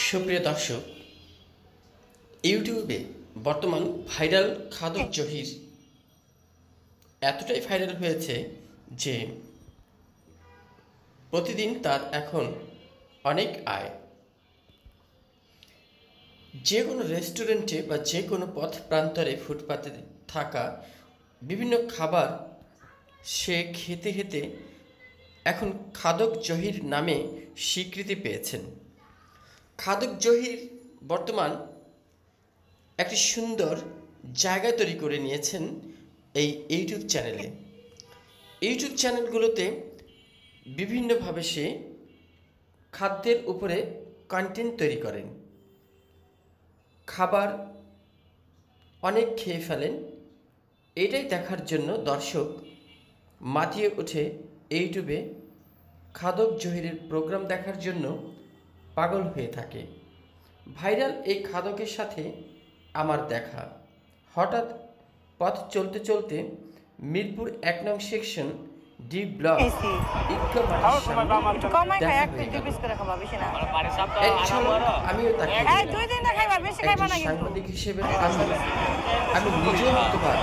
সুপ্রিয় দর্শক, ইউটিউবে বর্তমান ভাইরাল খাদক জহির এতটাই ভাইরাল হয়েছে যে প্রতিদিন তার এখন অনেক আয়। যে কোনো রেস্টুরেন্টে বা যে কোনো পথ প্রান্তরে ফুটপাতে থাকা বিভিন্ন খাবার সে খেতে খেতে এখন খাদক জহির নামে স্বীকৃতি পেয়েছেন। খাদক জহির বর্তমান একটি সুন্দর জায়গা তৈরি করে নিয়েছেন এই ইউটিউব চ্যানেলে। ইউটিউব চ্যানেলগুলোতে বিভিন্নভাবে সে খাদ্যের উপরে কন্টেন্ট তৈরি করেন, খাবার অনেক খেয়ে ফেলেন। এটাই দেখার জন্য দর্শক মাতিয়ে ওঠে ইউটিউবে খাদক জহিরের প্রোগ্রাম দেখার জন্য পাগল হয়ে থাকে। ভাইরাল এই খাদকের সাথে আমার দেখা, হঠাৎ পথ চলতে চলতে মিরপুর ১ নং সেকশন ডি ব্লক ইকো মাঠের সামনে দেখা হয়ে গেল। এক ঝলক আমিও তাকে সাংবাদিক হিসেবে আমি নিজেও হতবাক।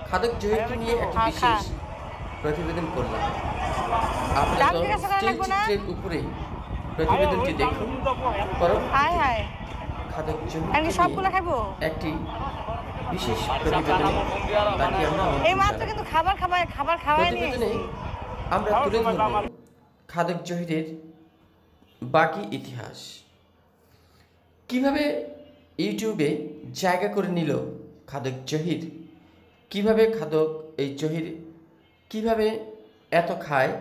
খাদক জহিরকে নিয়ে একটি বিশেষ প্রতিবেদন করলাম। আপনারা চিত্রের উপরেই প্রতিবেদনটি দেখুন। খাদক জহির একটি বিশেষ প্রতিবেদনে তাকে প্রতিবেদনে আমরা তুলে ধরব খাদক জহিরের বাকি ইতিহাস, কিভাবে ইউটিউবে জায়গা করে নিল খাদক জহির, কিভাবে খাদক এই জহির কিভাবে এত খায়,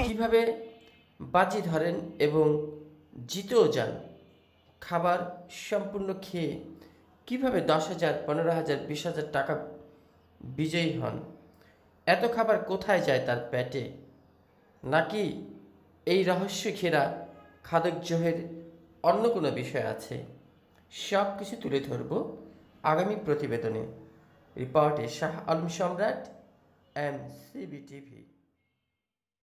কিভাবে বাজি ধরেন এবং জিতেও যান, খাবার সম্পূর্ণ খেয়ে কিভাবে 10,000, 15,000, 20,000 টাকা বিজয়ী হন। এত খাবার কোথায় যায় তার পেটে, নাকি এই রহস্য ঘেরা খাদক জহির অন্য কোনো বিষয় আছে? সব কিছু তুলে ধরব আগামী প্রতিবেদনে। রিপোর্টে শাহ আলম সম্রাট, MCB TV।